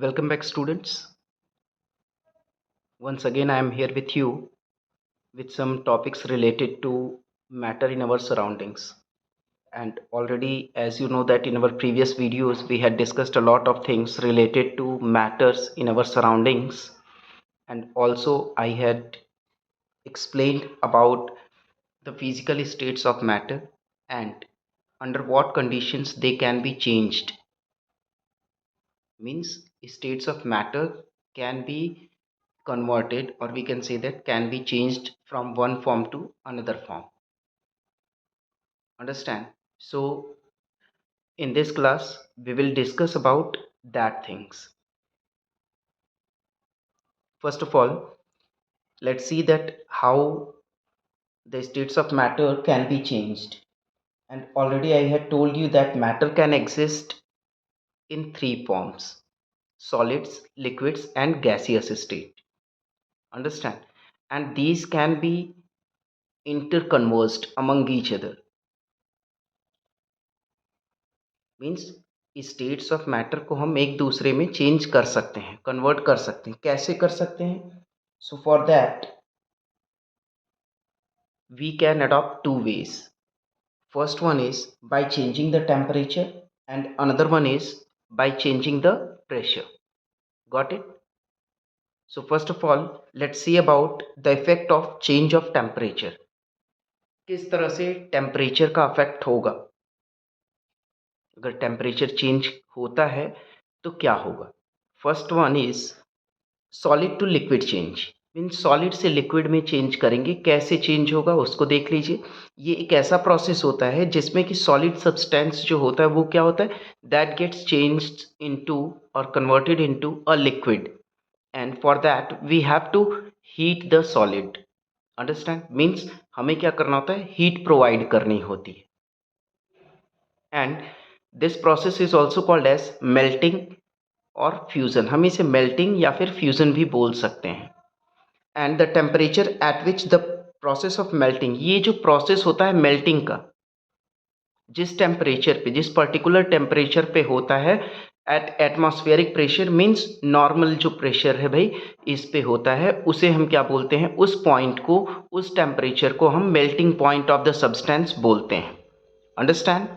Welcome back, students. Once again, I am here with you with some topics related to matter in our surroundings. And already, as you know, that in our previous videos, we had discussed a lot of things related to matters in our surroundings. And also, I had explained about the physical states of matter and under what conditions they can be changed. Means states of matter can be converted, or we can say that can be changed from one form to another form. Understand? So in this class we will discuss about that things. First of all, let's see that how the states of matter can be changed. And already I had told you that matter can exist in three forms: solids, liquids, and gaseous state. Understand? And these can be interconversed among each other. Means states of matter को हम एक दूसरे में change कर सकते हैं, convert कर सकते हैं. कैसे कर सकते हैं? So for that we can adopt two ways. First one is by changing the temperature and another one is by changing the pressure. Got it? So first of all let's see about the effect of change of temperature. किस तरह से temperature का effect होगा? अगर temperature change होता है तो क्या होगा? First one is solid to liquid change. Means solid से लिक्विड में चेंज करेंगे. कैसे चेंज होगा उसको देख लीजिए. ये एक ऐसा प्रोसेस होता है जिसमें कि सॉलिड सब्सटेंस जो होता है वो क्या होता है, दैट गेट्स चेंज्ड इनटू और converted into a liquid, and for that we have to heat the solid. Understand? Means हमें क्या करना होता है, हीट प्रोवाइड करनी होती है. And this process is also called as melting और फ्यूज़न. हम इसे मेल्टिंग या फिर फ्यूज़न भी बोल सकते हैं. And the temperature at which the process of melting, ये जो प्रोसेस होता है मेल्टिंग का, जिस टेम्परेचर पे, जिस पर्टिकुलर टेम्परेचर पे होता है at atmospheric pressure, means normal जो प्रेशर है भाई इस पे होता है, उसे हम क्या बोलते हैं, उस पॉइंट को, उस टेम्परेचर को हम melting point of the substance बोलते हैं. Understand?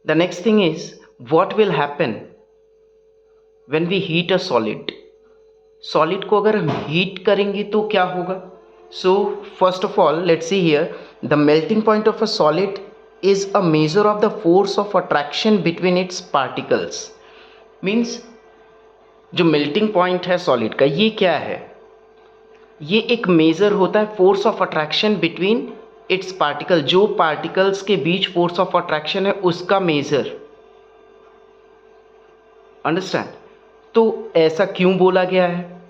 The next thing is what will happen when we heat a solid. Solid को अगर हम हीट करेंगे तो क्या होगा? सो first of all let's see here, the melting point of a solid is a measure of the force of attraction between its particles. Means जो melting point है solid का, ये क्या है? ये एक मेजर होता है force of attraction between its particle. जो पार्टिकल्स के बीच फोर्स ऑफ अट्रैक्शन है उसका मेजर. अंडरस्टैंड? तो ऐसा क्यों बोला गया है?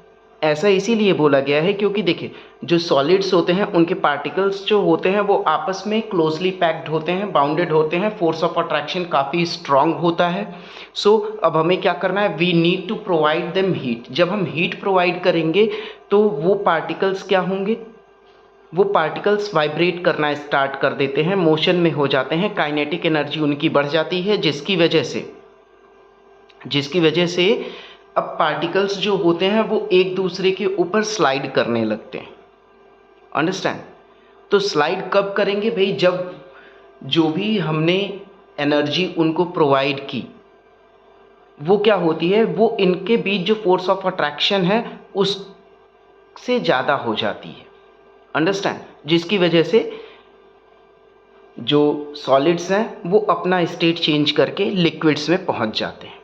ऐसा इसीलिए बोला गया है क्योंकि देखिए, जो सॉलिड्स होते हैं उनके पार्टिकल्स जो होते हैं वो आपस में क्लोजली पैक्ड होते हैं, बाउंडेड होते हैं, फोर्स ऑफ अट्रैक्शन काफ़ी स्ट्रांग होता है. सो अब हमें क्या करना है, we need to provide them heat. जब हम हीट प्रोवाइड करेंगे तो वो पार्टिकल्स क्या होंगे, वो पार्टिकल्स वाइब्रेट करना स्टार्ट कर देते हैं, मोशन में हो जाते हैं, काइनेटिक एनर्जी उनकी बढ़ जाती है, जिसकी वजह से अब पार्टिकल्स जो होते हैं वो एक दूसरे के ऊपर स्लाइड करने लगते हैं. अंडरस्टैंड? तो स्लाइड कब करेंगे भाई, जब जो भी हमने एनर्जी उनको प्रोवाइड की वो क्या होती है, वो इनके बीच जो फोर्स ऑफ अट्रैक्शन है उससे ज़्यादा हो जाती है. अंडरस्टैंड? जिसकी वजह से जो सॉलिड्स हैं वो अपना स्टेट चेंज करके लिक्विड्स में पहुंच जाते हैं.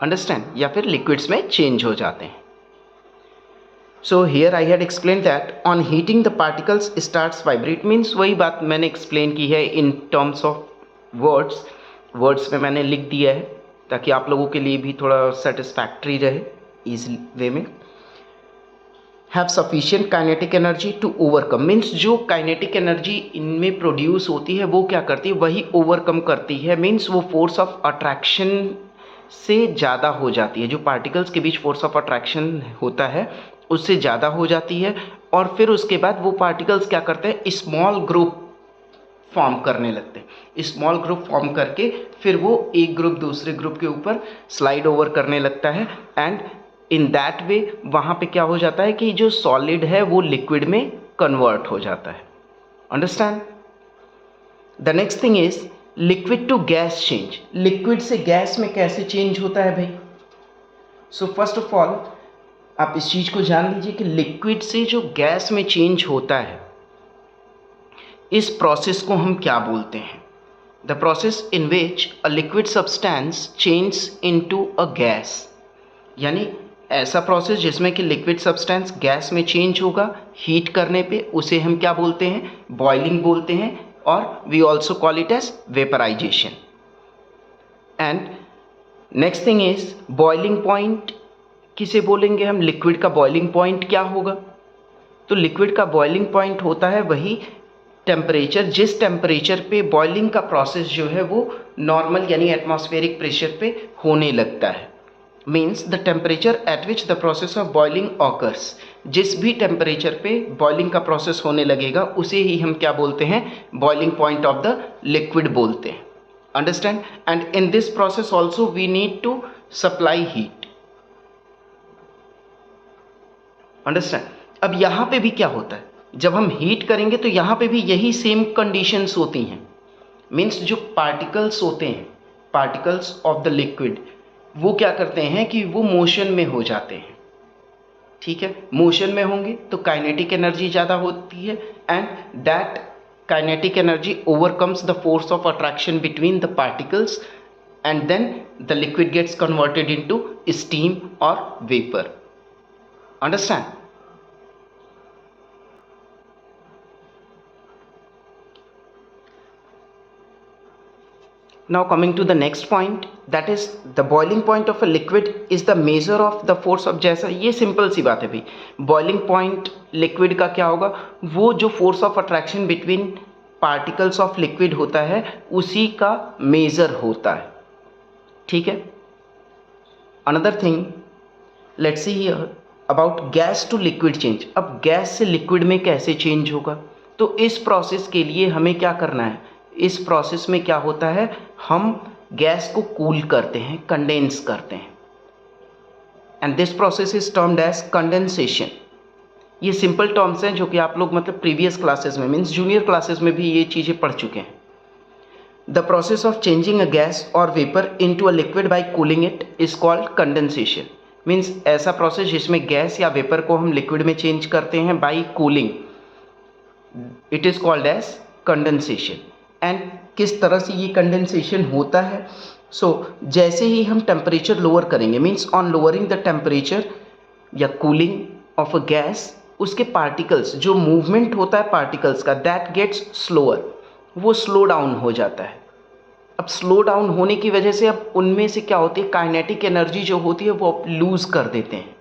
अंडरस्टैंड? या फिर लिक्विड्स में चेंज हो जाते हैं. So here I had explain that on heating the particles starts vibrate. Means वही बात मैंने एक्सप्लेन की है इन टर्म्स ऑफ वर्ड्स में मैंने लिख दिया है ताकि आप लोगों के लिए भी थोड़ा सेटिस्फैक्ट्री रहे, इजी वे में. Have sufficient kinetic energy to overcome. Means जो काइनेटिक एनर्जी इनमें प्रोड्यूस होती है वो क्या करती है, वही ओवरकम करती है. मीन्स वो फोर्स ऑफ अट्रैक्शन से ज़्यादा हो जाती है, जो पार्टिकल्स के बीच फोर्स ऑफ अट्रैक्शन होता है उससे ज़्यादा हो जाती है. और फिर उसके बाद वो पार्टिकल्स क्या करते हैं, स्मॉल ग्रुप फॉर्म करने लगते हैं। स्मॉल ग्रुप फॉर्म करके फिर वो एक ग्रुप दूसरे ग्रुप के ऊपर स्लाइड ओवर करने लगता है एंड इन दैट वे वहाँ पे क्या हो जाता है कि जो सॉलिड है वो लिक्विड में कन्वर्ट हो जाता है। Understand? The next thing is liquid to gas change. Liquid से गैस में कैसे चेंज होता है भाई? सो फर्स्ट ऑफ ऑल आप इस चीज़ को जान लीजिए कि लिक्विड से जो गैस में चेंज होता है इस प्रोसेस को हम क्या बोलते हैं? The process in which a liquid substance change into a gas, यानी ऐसा प्रोसेस जिसमें कि लिक्विड सब्सटेंस गैस में चेंज होगा हीट करने पे, उसे हम क्या बोलते हैं? बॉइलिंग बोलते हैं, और we also call it as vaporization. And next thing is boiling point किसे बोलेंगे हम? लिक्विड का बॉइलिंग पॉइंट क्या होगा? तो लिक्विड का बॉइलिंग पॉइंट होता है वही टेम्परेचर जिस टेम्परेचर पे बॉइलिंग का प्रोसेस जो है वो नॉर्मल यानी एटमॉस्फेरिक प्रेशर पे होने लगता है। Means the temperature at which the process of boiling occurs. जिस भी टेम्परेचर पे बॉइलिंग का प्रोसेस होने लगेगा उसे ही हम क्या बोलते हैं? Boiling point of the liquid बोलते हैं। Understand? And in this process also we need to supply heat. Understand? अब यहाँ पे भी क्या होता है, जब हम हीट करेंगे तो यहाँ पे भी यही सेम कंडीशंस होती हैं। मीन्स जो पार्टिकल्स होते हैं, पार्टिकल्स ऑफ द लिक्विड, वो क्या करते हैं कि वो मोशन में हो जाते हैं। ठीक है, मोशन में होंगे तो काइनेटिक एनर्जी ज़्यादा होती है and that kinetic energy overcomes the force of attraction between the particles and then the liquid gets converted into steam और vapour. Understand? Now coming to the next point, that is the boiling point of a liquid is the measure of the force of, जैसा ये simple सी बात है भाई, boiling point liquid का क्या होगा? वो जो force of attraction between particles of liquid होता है उसी का मेजर होता है। ठीक है। Another thing let's see here about gas to liquid change. अब गैस से लिक्विड में कैसे चेंज होगा? तो इस प्रोसेस के लिए हमें क्या करना है? इस प्रोसेस में क्या होता है, हम गैस को कूल करते हैं, कंडेंस करते हैं, and this process is termed as condensation. ये सिंपल टर्म्स हैं जो कि आप लोग मतलब प्रीवियस क्लासेस में मीन्स जूनियर क्लासेस में भी ये चीज़ें पढ़ चुके हैं। The process of changing a gas और vapour into a liquid by cooling it is called condensation. Means ऐसा प्रोसेस जिसमें गैस या वेपर को हम लिक्विड में चेंज करते हैं by cooling, it is called as condensation. And किस तरह से ये कंडेंसेशन होता है? जैसे ही हम टेम्परेचर लोअर करेंगे, means on lowering the temperature या कूलिंग ऑफ अ गैस, उसके पार्टिकल्स जो मूवमेंट होता है पार्टिकल्स का, दैट गेट्स स्लोअर, वो स्लो डाउन हो जाता है। अब स्लो डाउन होने की वजह से अब उनमें से क्या होती है, काइनेटिक एनर्जी जो होती है वो आप लूज कर देते हैं।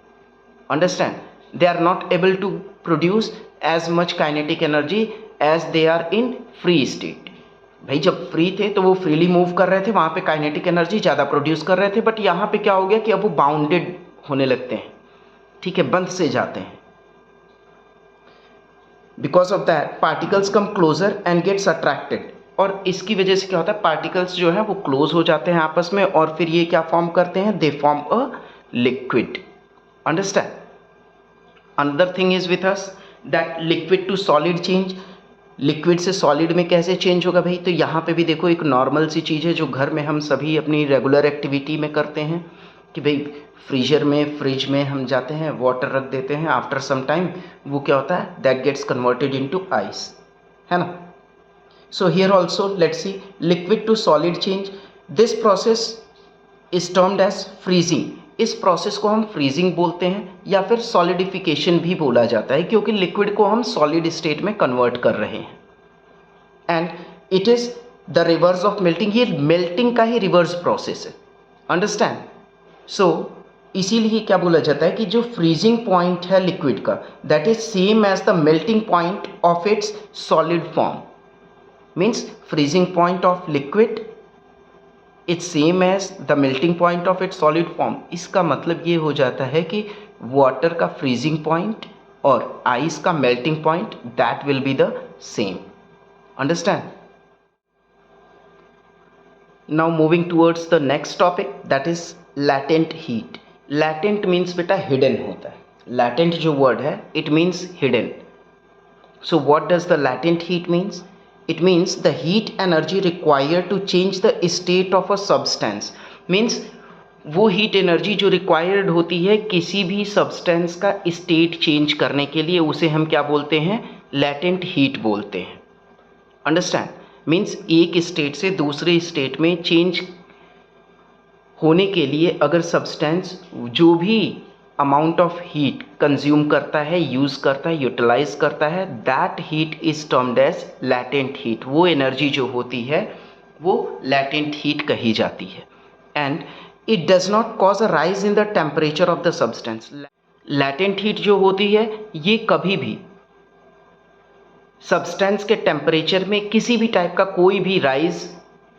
Understand? They are not able to produce as much kinetic energy as they are in free state. भाई जब फ्री थे तो वो फ्रीली मूव कर रहे थे, वहाँ पे काइनेटिक एनर्जी ज़्यादा प्रोड्यूस कर रहे थे, बट यहाँ पे क्या हो गया कि अब वो बाउंडेड होने लगते हैं। ठीक है, बंद से जाते हैं। Because of that particles come closer and gets attracted, और इसकी वजह से क्या होता है, पार्टिकल्स जो है वो क्लोज हो जाते हैं आपस में, और फिर ये क्या फॉर्म करते हैं, they form a liquid. Understand? Another thing is with us that liquid to solid change. Liquid से सॉलिड में कैसे चेंज होगा भाई? तो यहाँ पे भी देखो एक नॉर्मल सी चीज़ है जो घर में हम सभी अपनी रेगुलर एक्टिविटी में करते हैं कि भाई फ्रिज में हम जाते हैं, वाटर रख देते हैं, आफ्टर सम टाइम वो क्या होता है, that gets converted into ice, है ना। So here also let's see liquid to solid change. This process is termed as freezing. इस प्रोसेस को हम फ्रीजिंग बोलते हैं या फिर सॉलिडिफिकेशन भी बोला जाता है, क्योंकि लिक्विड को हम सॉलिड स्टेट में कन्वर्ट कर रहे हैं। And it is the reverse of melting. ये मेल्टिंग का ही रिवर्स प्रोसेस है। अंडरस्टैंड? इसीलिए क्या बोला जाता है कि जो फ्रीजिंग पॉइंट है लिक्विड का, that is same as the melting point of its solid form. Means freezing point of liquid its same as the melting point of its solid form. इसका मतलब ये हो जाता है कि वाटर का फ्रीजिंग पॉइंट और आइस का melting point that will be the same. Understand? Now moving towards the next topic, that is latent heat. Latent means बेटा हिडन होता है. लैटेंट जो वर्ड है it means hidden. So what does the latent heat means? It means the heat energy required to change the state of a substance. Means वो heat energy जो required होती है किसी भी सब्सटेंस का स्टेट चेंज करने के लिए, उसे हम क्या बोलते हैं? लैटेंट हीट बोलते हैं. अंडरस्टैंड? मीन्स एक स्टेट से दूसरे स्टेट में चेंज होने के लिए अगर सब्सटेंस जो भी अमाउंट ऑफ हीट कंज्यूम करता है, यूज़ करता है, यूटिलाइज करता है, that heat is termed as latent heat. वो एनर्जी जो होती है वो लैटेंट हीट कही जाती है. And it does not cause a rise in the temperature of the substance. Latent heat जो होती है ये कभी भी सब्सटेंस के टेम्परेचर में किसी भी टाइप का कोई भी राइज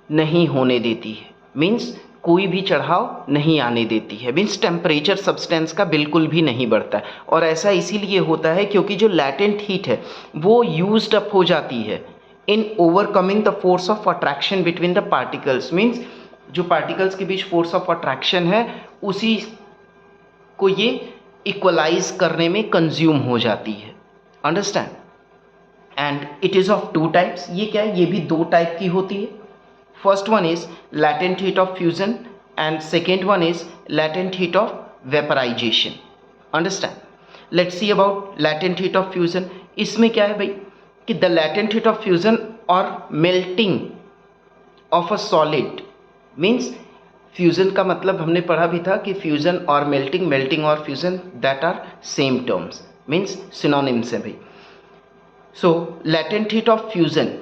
नहीं होने देती है. मीन्स कोई भी चढ़ाव नहीं आने देती है. मीन्स टेम्परेचर सब्सटेंस का बिल्कुल भी नहीं बढ़ता है. और ऐसा इसीलिए होता है क्योंकि जो लैटेंट हीट है वो यूज्ड अप हो जाती है in overcoming the force of attraction between the particles. Means जो पार्टिकल्स के बीच फोर्स ऑफ अट्रैक्शन है उसी को ये इक्वलाइज करने में कंज्यूम हो जाती है. Understand? And it is of two types. ये क्या है? ये भी दो टाइप की होती है. First one is latent heat of fusion and second one is latent heat of vaporization. Understand? Let's see about latent heat of fusion. इसमें क्या है भाई कि the latent heat of fusion or melting of a solid means fusion का मतलब हमने पढ़ा भी था कि fusion और melting और fusion that are same terms means synonyms है भाई. So latent heat of fusion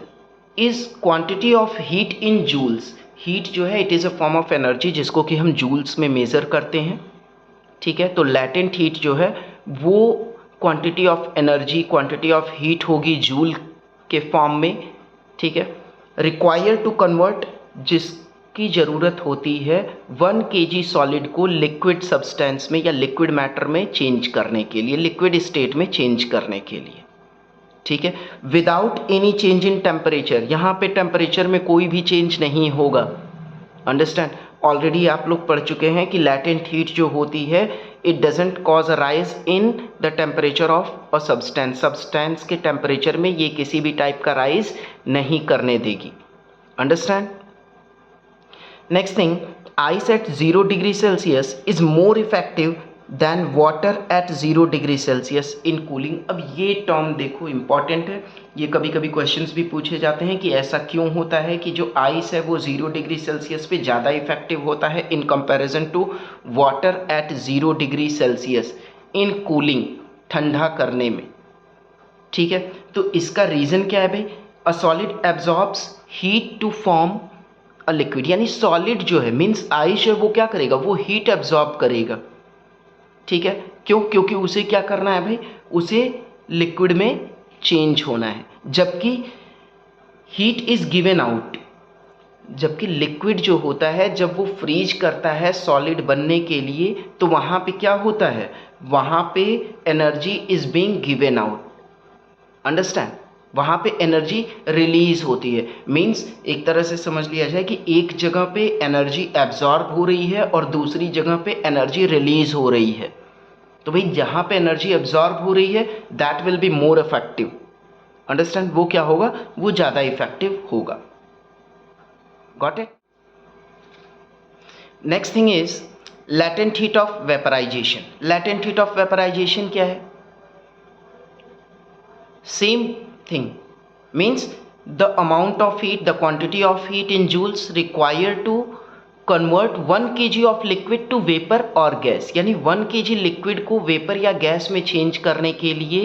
is quantity of heat in joules. Heat जो है it is a form of energy जिसको कि हम जूल्स में मेज़र करते हैं. ठीक है, तो लैटेंट हीट जो है वो quantity of energy, quantity of heat होगी जूल के फॉर्म में. ठीक है, रिक्वायर टू कन्वर्ट, जिसकी ज़रूरत होती है 1 kg सॉलिड को लिक्विड सब्सटेंस में या लिक्विड मैटर में चेंज करने के लिए, लिक्विड स्टेट में चेंज करने के लिए. ठीक है, without any change in temperature. यहाँ पे टेम्परेचर में कोई भी चेंज नहीं होगा. अंडरस्टैंड? ऑलरेडी आप लोग पढ़ चुके हैं कि लैटेंट हीट जो होती है it doesn't cause a rise in the temperature of a substance. Substance के टेम्परेचर में ये किसी भी टाइप का राइज नहीं करने देगी. Understand? Next thing, ice at 0 degree Celsius is more effective than water at 0 degree Celsius in cooling. अब ये टर्म देखो इंपॉर्टेंट है, ये कभी कभी क्वेश्चंस भी पूछे जाते हैं कि ऐसा क्यों होता है कि जो आइस है वो 0 डिग्री सेल्सियस पे ज़्यादा इफेक्टिव होता है in comparison to water at 0 degree Celsius in cooling, ठंडा करने में. ठीक है, तो इसका रीज़न क्या है भाई? A solid absorbs heat to form a liquid. यानी सॉलिड जो है मीन्स आइस है वो क्या करेगा? वो हीट एब्जॉर्ब करेगा. ठीक है, क्यों? क्योंकि उसे क्या करना है भाई? उसे लिक्विड में चेंज होना है. जबकि हीट इज गिवन आउट, जबकि लिक्विड जो होता है जब वो फ्रीज करता है सॉलिड बनने के लिए तो वहाँ पे क्या होता है? वहाँ पे energy is being given out. Understand? वहाँ पे एनर्जी रिलीज होती है. मीन्स एक तरह से समझ लिया जाए कि एक जगह पे एनर्जी एब्जॉर्ब हो रही है और दूसरी जगह पे एनर्जी रिलीज हो रही है. तो भाई जहाँ पे एनर्जी एब्जॉर्ब हो रही है that will be more effective. Understand? वो क्या होगा? वो ज़्यादा इफेक्टिव होगा. Got it? Next thing is latent heat of vaporization. Latent heat of vaporization क्या है? Same thing means the amount of heat, the quantity of heat in joules required to convert 1 kg of liquid to vapor or gas. यानी 1 kg liquid को vapour या gas में change करने के लिए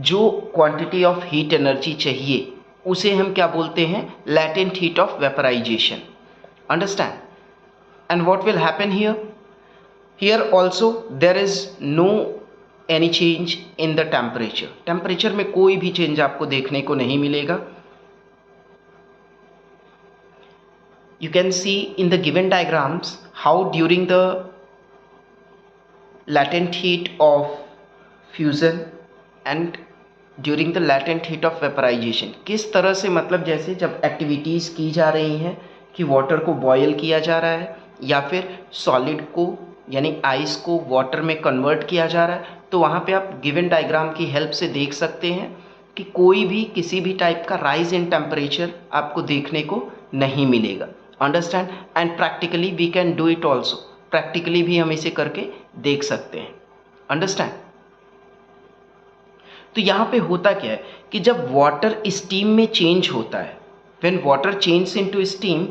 जो क्वांटिटी ऑफ हीट एनर्जी चाहिए उसे हम क्या बोलते हैं? Latent heat of vaporization. Understand? And what will happen here? Here also there is no any change in the temperature. Temperature में कोई भी चेंज आपको देखने को नहीं मिलेगा. You can see in the given diagrams how during the latent heat of fusion and during the latent heat of vaporization किस तरह से, मतलब जैसे जब एक्टिविटीज़ की जा रही हैं कि वाटर को बॉयल किया जा रहा है या फिर सॉलिड को यानी आइस को वाटर में कन्वर्ट किया जा रहा है, तो वहाँ पे आप गिवन डायग्राम की हेल्प से देख सकते हैं कि कोई भी किसी भी टाइप का राइज इन टेम्परेचर आपको देखने को नहीं मिलेगा। Understand? And practically we can do it also, practically भी हम इसे करके देख सकते हैं। अंडरस्टैंड? तो यहाँ पे होता क्या है कि जब वाटर स्टीम में चेंज होता है, when water change into steam,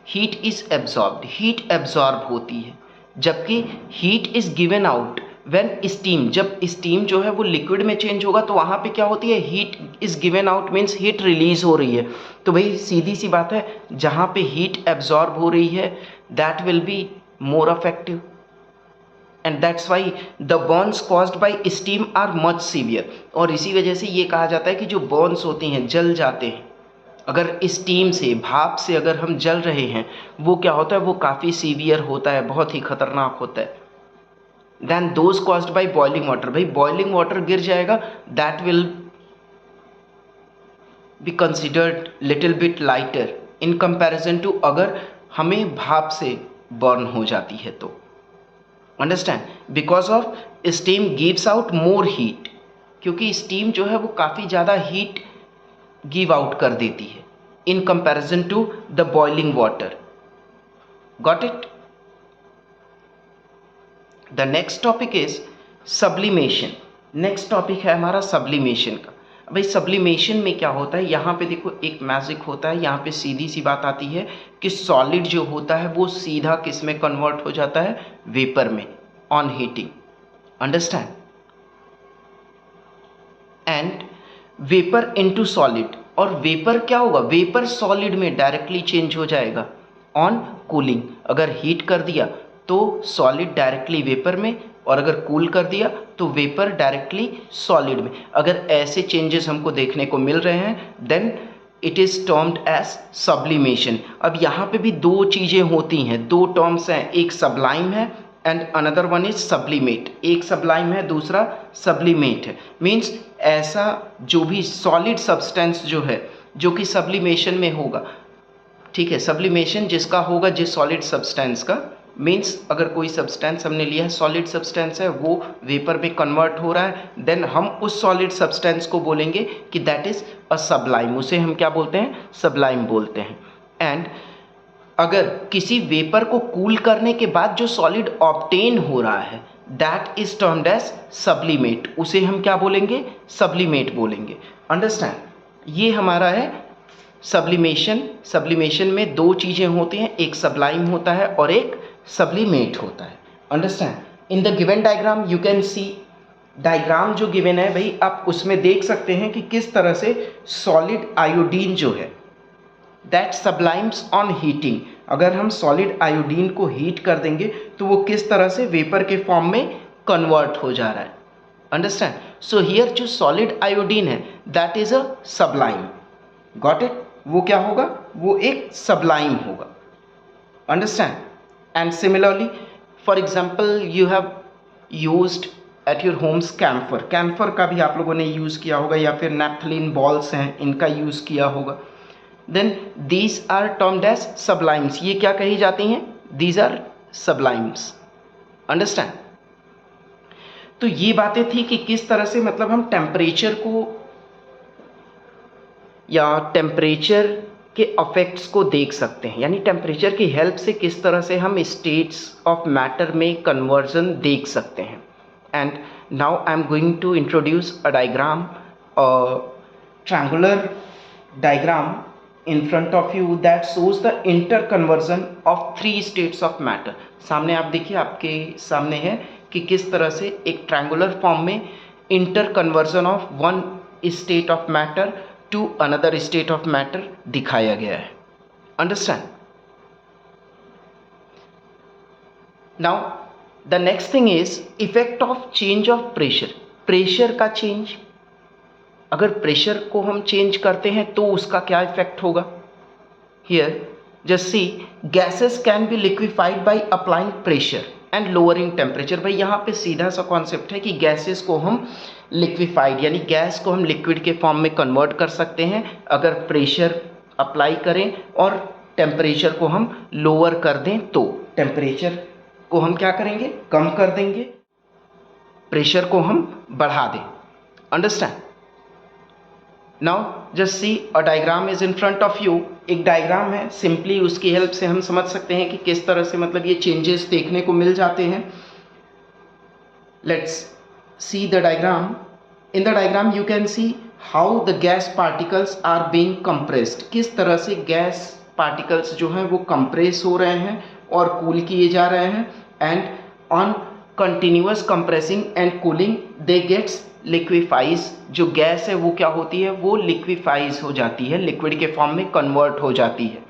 heat is absorbed, heat absorb होती है, जबकि heat is given out when steam, जब स्टीम जो है वो लिक्विड में चेंज होगा तो वहाँ पे क्या होती है, heat is given out means heat release हो रही है। तो भाई सीधी सी बात है, जहाँ पे हीट एब्जॉर्ब हो रही है that will be more affective, and that's why the burns caused by steam are much severe. और इसी वजह से ये कहा जाता है कि जो बर्न्स होती हैं, जल जाते हैं, अगर स्टीम से, भाप से अगर हम जल रहे हैं, वो क्या होता है, वो काफ़ी सीवियर होता है, बहुत ही खतरनाक होता है। Then those caused by boiling water, भाई बॉइलिंग वाटर गिर जाएगा, that will be considered little bit lighter in comparison to अगर हमें भाप से बर्न हो जाती है तो। Understand? Because of steam gives out more heat, क्योंकि स्टीम जो है वो काफ़ी ज़्यादा हीट गिव आउट कर देती है in comparison to the boiling water. Got it? The next topic is sublimation. Next topic है हमारा सब्लिमेशन का। भाई सब्लिमेशन में क्या होता है, यहाँ पे देखो एक मैजिक होता है, यहाँ पे सीधी सी बात आती है कि सॉलिड जो होता है वो सीधा किस में कन्वर्ट हो जाता है, वेपर में, on heating. Understand? And vapour into solid, और वेपर क्या होगा, वेपर सॉलिड में डायरेक्टली चेंज हो जाएगा ऑन कूलिंग। अगर हीट कर दिया तो सॉलिड डायरेक्टली वेपर में, और अगर कूल कर दिया तो वेपर डायरेक्टली सॉलिड में। अगर ऐसे चेंजेस हमको देखने को मिल रहे हैं then it is termed as sublimation. अब यहाँ पे भी दो चीज़ें होती हैं, दो टर्म्स हैं, एक सब्लाइम है and another one is sublimate. एक सब्लाइम है, दूसरा सब्लिमेट है। मीन्स ऐसा जो भी सॉलिड सब्सटेंस जो है जो कि सब्लिमेशन में होगा, ठीक है, सब्लिमेशन जिसका होगा जिस सॉलिड सब्सटेंस का, मीन्स अगर कोई सब्सटेंस हमने लिया है, सॉलिड सब्सटेंस है, वो वेपर में कन्वर्ट हो रहा है, देन हम उस सॉलिड सब्सटेंस को बोलेंगे कि दैट इज अ सब्लाइम, उसे हम क्या बोलते हैं, सब्लाइम बोलते हैं। एंड अगर किसी वेपर को कूल करने के बाद जो सॉलिड ऑब्टेन हो रहा है that is termed as sublimate, उसे हम क्या बोलेंगे, सब्लिमेट बोलेंगे। अंडरस्टैंड? ये हमारा है सब्लिमेशन। सब्लिमेशन में दो चीज़ें होती हैं, एक सब्लाइम होता है और एक सब्लिमेट होता है। Understand? In the given diagram you can C, diagram जो गिवन है भाई आप उसमें देख सकते हैं कि किस तरह से सॉलिड आयोडीन जो है दैट सब्लाइम्स ऑन हीटिंग, अगर हम सॉलिड आयोडीन को हीट कर देंगे तो वो किस तरह से वेपर के फॉर्म में कन्वर्ट हो जा रहा है। अंडरस्टैंड? सो हियर जो सॉलिड आयोडीन है that is a sublime. Got it? वो क्या होगा, वो एक सब्लाइम होगा। Understand? And similarly for example you have used at your homes camphor, camphor का भी आप लोगों ने यूज़ किया होगा, या फिर नैप्थलीन बॉल्स हैं इनका यूज़ किया होगा। Then these are termed as sublimes, ये क्या कही जाती हैं, दीज आर सब्लाइम्स। अंडरस्टैंड? तो ये बातें थी कि किस तरह से मतलब हम टेम्परेचर को या टेम्परेचर के अफेक्ट्स को देख सकते हैं, यानी टेम्परेचर की हेल्प से किस तरह से हम स्टेट्स ऑफ मैटर में कन्वर्जन देख सकते हैं। And now I am going to introduce a diagram, triangular diagram in front of you that shows the interconversion of three states of matter। सामने आप देखिए, आपके सामने है कि किस तरह से एक ट्रायंगुलर फॉर्म में interconversion of one state of matter to another state of matter दिखाया गया है। Understand? Now the next thing is effect of change of pressure. Pressure का चेंज, अगर प्रेशर को हम चेंज करते हैं तो उसका क्या इफेक्ट होगा। Here just see, gases can be liquefied by applying pressure and lowering temperature. भाई यहाँ पे सीधा सा कॉन्सेप्ट है कि गैसेस को हम लिक्विफाइड यानी गैस को हम लिक्विड के फॉर्म में कन्वर्ट कर सकते हैं अगर प्रेशर अप्लाई करें और टेम्परेचर को हम लोअर कर दें तो टेम्परेचर को हम क्या करेंगे, कम कर देंगे, प्रेशर को हम बढ़ा दें। Understand? Now just see a diagram is in front of you. एक डायग्राम है, सिंपली उसकी हेल्प से हम समझ सकते हैं कि किस तरह से मतलब ये चेंजेस देखने को मिल जाते हैं। Let's see the diagram. In the diagram you can see how the gas particles are being compressed. किस तरह से गैस पार्टिकल्स जो हैं वो कंप्रेस हो रहे हैं और कूल किए जा रहे हैं, and on continuous compressing and cooling they gets liquefies. जो गैस है वो क्या होती है, वो लिक्विफाइज हो जाती है, लिक्विड के फॉर्म में कन्वर्ट हो जाती है।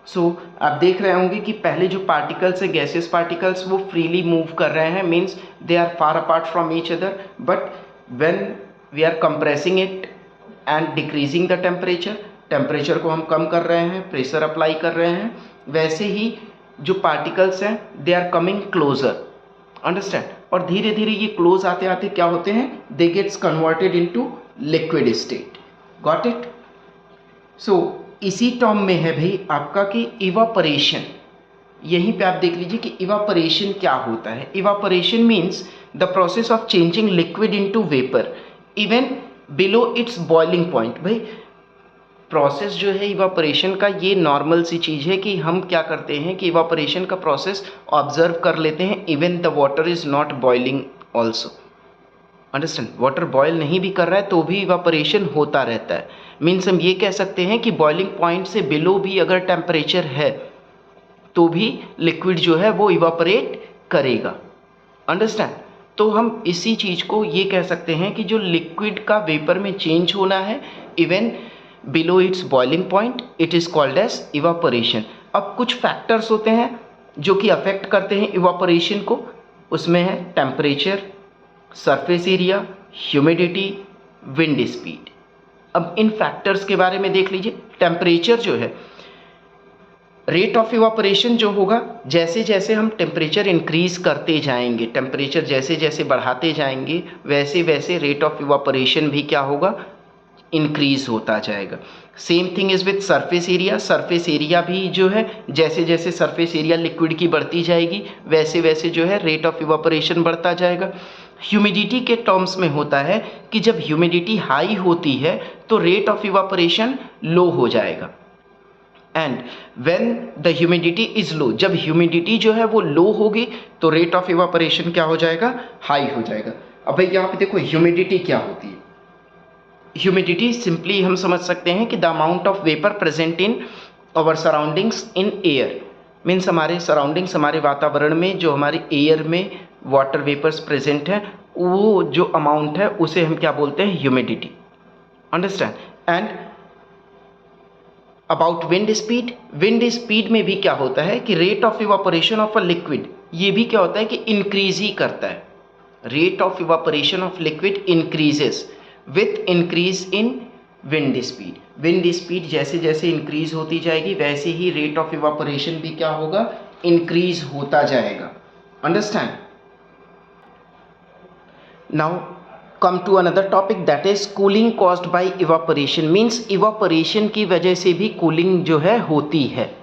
सो आप देख रहे होंगे कि पहले जो पार्टिकल्स है, गैसियस पार्टिकल्स, वो फ्रीली मूव कर रहे हैं, means they are far apart from each other, but when we are compressing it and decreasing the temperature, temperature को हम कम कर रहे हैं, प्रेशर अप्लाई कर रहे हैं, वैसे ही जो पार्टिकल्स हैं they are coming closer. Understand? और धीरे धीरे ये क्लोज आते आते क्या होते हैं, they gets converted into liquid state. Got it? So इसी टर्म में है भाई आपका कि इवापोरेशन। यहीं पे आप देख लीजिए कि इवापोरेशन क्या होता है। Evaporation means the process of changing liquid into vapour even below its boiling point. भाई प्रोसेस जो है इवापोरेशन का, ये नॉर्मल सी चीज़ है कि हम क्या करते हैं कि इवापोरेशन का प्रोसेस ऑब्जर्व कर लेते हैं even the water is not boiling also. Understand? Water boil नहीं भी कर रहा है तो भी इवापोरेशन होता रहता है। मीन्स हम ये कह सकते हैं कि बॉइलिंग पॉइंट से बिलो भी अगर टेम्परेचर है तो भी लिक्विड जो है वो इवापोरेट करेगा। अंडरस्टैंड? तो हम इसी चीज़ को ये कह सकते हैं कि जो लिक्विड का वेपर में चेंज होना है even below its boiling point, it is called as evaporation. अब कुछ फैक्टर्स होते हैं जो कि अफेक्ट करते हैं इवापोरेशन को। उसमें है temperature, surface area, humidity, wind speed. अब इन फैक्टर्स के बारे में देख लीजिए। टेम्परेचर जो है, रेट ऑफ इवापोरेशन जो होगा, जैसे जैसे हम टेम्परेचर इंक्रीज करते जाएंगे, टेम्परेचर जैसे जैसे बढ़ाते जाएंगे, वैसे वैसे रेट ऑफ इवापोरेशन भी क्या होगा, इंक्रीज होता जाएगा। Same thing is with surface area. Surface area भी जो है, जैसे जैसे सरफेस एरिया लिक्विड की बढ़ती जाएगी वैसे वैसे जो है रेट ऑफ इवापोरेशन बढ़ता जाएगा। ह्यूमिडिटी के टर्म्स में होता है कि जब ह्यूमिडिटी हाई होती है तो रेट ऑफ इवापोरेशन लो हो जाएगा, and when the humidity is low, जब ह्यूमिडिटी जो है वो लो होगी तो रेट ऑफ इवापोरेशन क्या हो जाएगा, हाई हो जाएगा। अब भाई यहाँ पे देखो ह्यूमिडिटी क्या होती है। ह्यूमिडिटी सिंपली हम समझ सकते हैं कि the amount of vapour present in our surroundings in air. Means हमारे सराउंडिंग्स, हमारे वातावरण में जो हमारे एयर में वाटर वेपर्स प्रेजेंट हैं, वो जो अमाउंट है उसे हम क्या बोलते हैं, humidity. Understand? And about wind speed, wind speed में भी क्या होता है कि rate of evaporation of a liquid, ये भी क्या होता है कि इंक्रीज ही करता है। Rate of evaporation of liquid increases with increase in wind speed. Wind speed जैसे जैसे इंक्रीज होती जाएगी वैसे ही रेट ऑफ इवापोरेशन भी क्या होगा, इंक्रीज होता जाएगा। Understand? Now come to another topic, that is cooling caused by evaporation. Means evaporation की वजह से भी कूलिंग जो है होती है।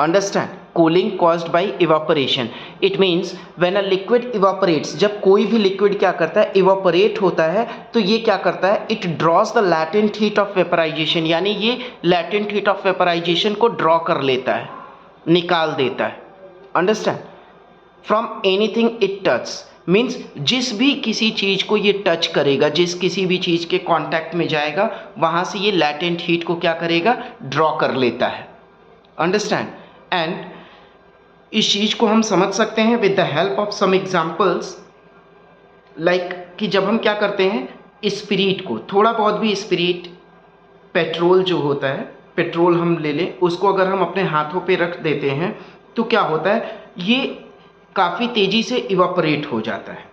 Understand? Cooling caused by evaporation, it means when a liquid evaporates, जब कोई भी लिक्विड क्या करता है, इवापोरेट होता है, तो ये क्या करता है, it draws the latent heat of vaporisation, यानी ये लैटेंट हीट ऑफ वेपराइजेशन को ड्रॉ कर लेता है, निकाल देता है। Understand? From anything it touch, means जिस भी किसी चीज़ को ये टच करेगा, जिस किसी भी चीज़ के कांटेक्ट में जाएगा, वहाँ से ये लैटेंट हीट को क्या करेगा, ड्रॉ कर लेता है। अंडरस्टैंड? एंड इस चीज़ को हम समझ सकते हैं with the help of some examples, like कि जब हम क्या करते हैं, स्पिरिट को, थोड़ा बहुत भी स्पिरिट, पेट्रोल जो होता है, पेट्रोल हम ले लें, उसको अगर हम अपने हाथों पे रख देते हैं तो क्या होता है, ये काफ़ी तेज़ी से इवापोरेट हो जाता है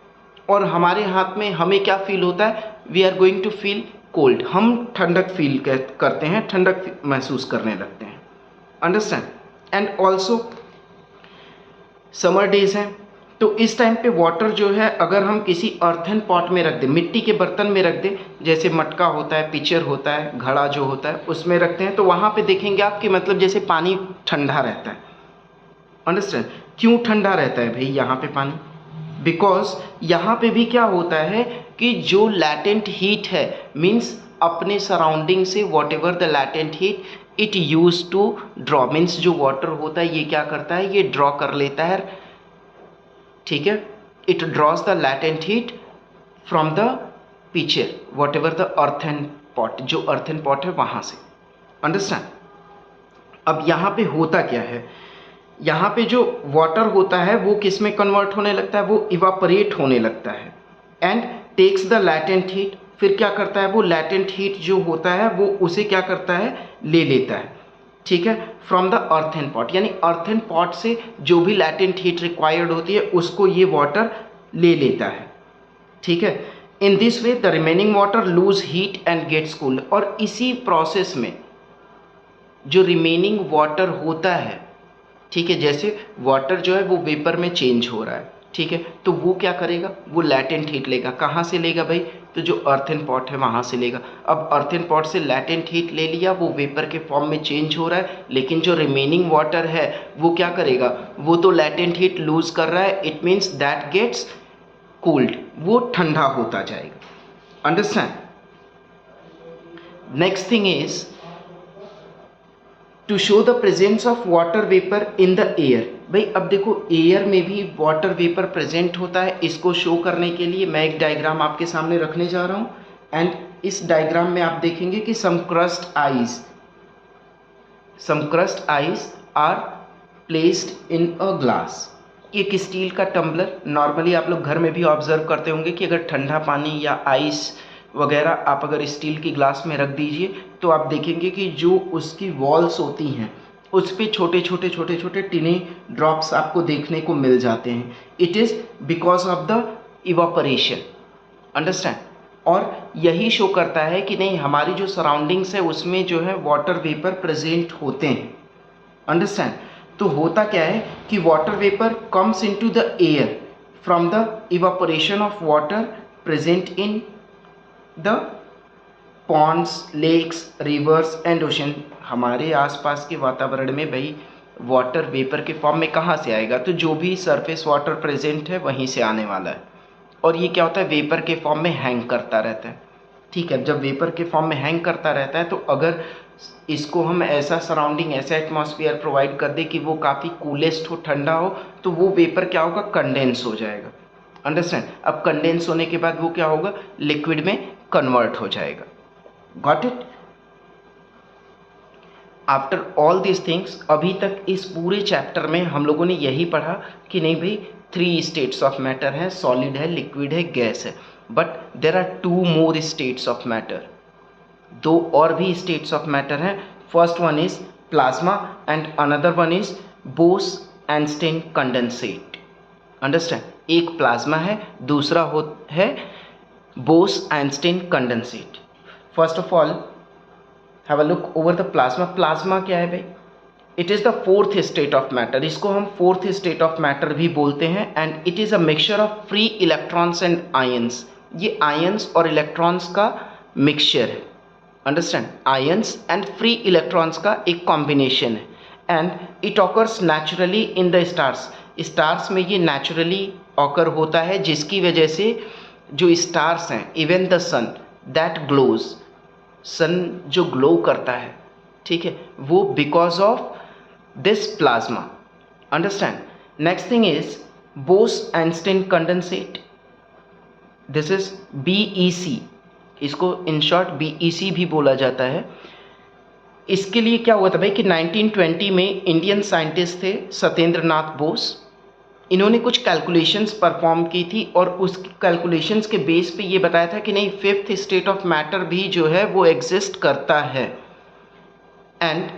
और हमारे हाथ में हमें क्या फील होता है, we are going to feel cold, हम ठंडक फील करते हैं, ठंडक महसूस करने लगते हैं। Understand? And also summer days हैं, तो इस टाइम पे वाटर जो है अगर हम किसी अर्थन पॉट में रख दें, मिट्टी के बर्तन में रख दें, जैसे मटका होता है, पिचर होता है, घड़ा जो होता है उसमें रखते हैं, तो वहाँ पे देखेंगे आप कि मतलब जैसे पानी ठंडा रहता है। अंडरस्टैंड? क्यों ठंडा रहता है भाई यहाँ पे पानी? बिकॉज यहाँ पे भी क्या होता है कि जो लैटेंट हीट है, मीन्स अपने सराउंडिंग से whatever the latent heat it use to draw, means जो वाटर होता है ये क्या करता है, ये ड्रॉ कर लेता है, ठीक है। It draws the latent heat from the picture what ever the earthen pot, जो अर्थन पॉट है वहाँ से। अंडरस्टैंड? अब यहाँ पे होता क्या है, यहाँ पे जो वाटर होता है वो किस में कन्वर्ट होने लगता है, वो इवापोरेट होने लगता है and takes the latent heat. फिर क्या करता है, वो लैटेंट हीट जो होता है वो उसे क्या करता है, ले लेता है, ठीक है, फ्रॉम द अर्थन पॉट, यानी अर्थन पॉट से जो भी लैटेंट हीट रिक्वायर्ड होती है उसको ये वाटर ले लेता है, ठीक है। In this way the remaining water lose heat and gets cooled. और इसी प्रोसेस में जो रिमेनिंग वाटर होता है, ठीक है, जैसे वाटर जो है वो वेपर में चेंज हो रहा है, ठीक है, तो वो क्या करेगा, वो लैटेंट हीट लेगा। कहाँ से लेगा भाई, तो जो अर्थन पॉट है वहाँ से लेगा। अब अर्थन पॉट से लैटेंट हीट ले लिया, वो वेपर के फॉर्म में चेंज हो रहा है, लेकिन जो रिमेनिंग वाटर है वो क्या करेगा, वो तो लैटेंट हीट लूज कर रहा है, it means that gets cooled, वो ठंडा होता जाएगा। Understand? Next thing is to show the presence of water vapour in the air. भाई अब देखो एयर में भी वाटर वेपर प्रेजेंट होता है, इसको शो करने के लिए मैं एक डायग्राम आपके सामने रखने जा रहा हूँ एंड इस डायग्राम में आप देखेंगे कि some crushed ice are placed in a glass. एक स्टील का टम्बलर, नॉर्मली आप लोग घर में भी ऑब्जर्व करते होंगे कि अगर ठंडा पानी या आइस वगैरह आप अगर स्टील की ग्लास में रख दीजिए तो आप देखेंगे कि जो उसकी वॉल्स होती हैं उस पर छोटे छोटे टिनी ड्रॉप्स आपको देखने को मिल जाते हैं। It is because of the evaporation. Understand? और यही शो करता है कि नहीं, हमारी जो सराउंडिंग्स है उसमें जो है वाटर वेपर प्रेजेंट होते हैं। अंडरस्टैंड? तो होता क्या है कि water vapour comes into the air from the evaporation of water present in the ponds, lakes, rivers and ocean. हमारे आसपास के वातावरण में भाई वाटर वेपर के फॉर्म में कहाँ से आएगा, तो जो भी सरफेस वाटर प्रेजेंट है वहीं से आने वाला है। और ये क्या होता है, वेपर के फॉर्म में हैंग करता रहता है, ठीक है। जब वेपर के फॉर्म में हैंग करता रहता है तो अगर इसको हम ऐसा सराउंडिंग, ऐसा एटमॉस्फेयर प्रोवाइड कर दे कि वो काफ़ी कूलेस्ट हो, ठंडा हो, तो वो वेपर क्या होगा, कंडेंस हो जाएगा। अंडरस्टैंड? अब कंडेंस होने के बाद वो क्या होगा, लिक्विड में कन्वर्ट हो जाएगा। Got it? After all this things, अभी तक इस पूरे चैप्टर में हम लोगों ने यही पढ़ा कि नहीं भाई 3 स्टेट्स ऑफ मैटर है, सॉलिड है, लिक्विड है, गैस है, but there are 2 more states of matter. 2 और भी स्टेट्स ऑफ मैटर हैं। First one is plasma and another one is Bose Einstein condensate. Understand? एक प्लाज्मा है, दूसरा है Bose Einstein condensate. First of all have a look over the plasma. Plasma क्या है भाई, it is the 4th state of matter, इसको हम 4th स्टेट ऑफ मैटर भी बोलते हैं and it is a mixture of free electrons and ions. ये ions और इलेक्ट्रॉन्स का मिक्सचर है। Understand? Ions and free electrons का एक कॉम्बिनेशन है and it occurs naturally in the stars. Stars में ये नेचुरली ऑकर होता है, जिसकी वजह से जो स्टार्स हैं, even the sun that glows, sun जो ग्लो करता है, ठीक है, वो because of this plasma. Understand? Next thing is Bose Einstein condensate. This is BEC, इसको इन शॉर्ट BEC भी बोला जाता है। इसके लिए क्या हुआ था भाई कि 1920 में इंडियन साइंटिस्ट थे सत्येंद्र नाथ बोस, इन्होंने कुछ कैलकुलेशंस परफॉर्म की थी और उस कैलकुलेशंस के बेस पे ये बताया था कि नहीं 5th स्टेट ऑफ मैटर भी जो है वो एग्जिस्ट करता है। एंड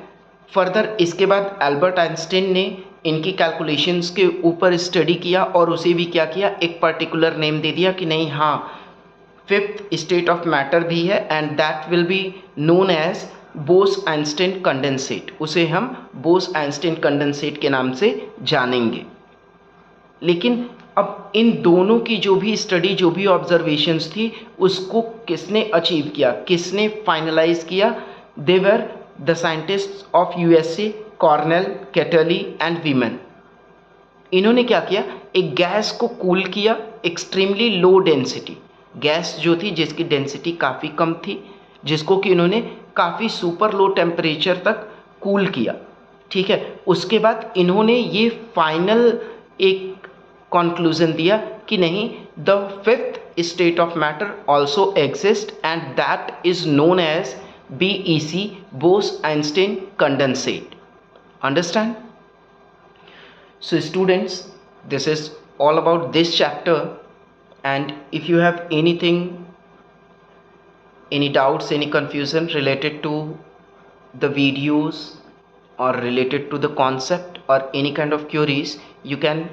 फर्दर इसके बाद एल्बर्ट आइंस्टीन ने इनकी कैलकुलेशंस के ऊपर स्टडी किया और उसे भी क्या किया, एक पर्टिकुलर नेम दे दिया कि नहीं हाँ 5th स्टेट ऑफ मैटर भी है and that will be known as Bose Einstein condensate. उसे हम बोस-आइंस्टीन कंडेंसेट के नाम से जानेंगे। लेकिन अब इन दोनों की जो भी स्टडी, जो भी ऑब्जर्वेशंस थी, उसको किसने अचीव किया, किसने फाइनलाइज किया? They were the scientists of USA, Cornell, Ketterle and Wieman. इन्होंने क्या किया, एक गैस को कूल किया, एक्सट्रीमली लो डेंसिटी गैस जो थी, जिसकी डेंसिटी काफ़ी कम थी, जिसको कि इन्होंने काफ़ी सुपर लो टेम्परेचर तक कूल किया। ठीक है, उसके बाद इन्होंने ये फाइनल एक कंक्लूजन दिया कि नहीं, the fifth state of matter also exist and that is known as BEC, Bose-Einstein condensate. Understand? So students, this is all about this chapter, and if you have anything, any doubts, any confusion related to the videos or related to the concept or any kind of queries, you can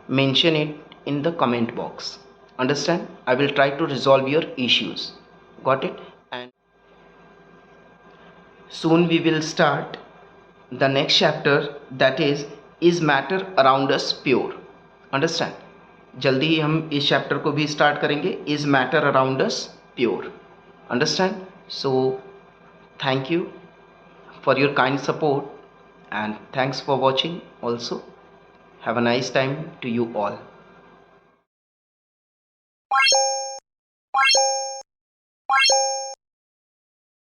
mention it in the comment box. Understand? I will try to resolve your issues. Got it? And soon we will start the next chapter, that is matter around us pure? Understand? जल्दी ही हम इस chapter को भी start करेंगे, is matter around us pure. Understand? So thank you for your kind support and thanks for watching also. Have a nice time to you all.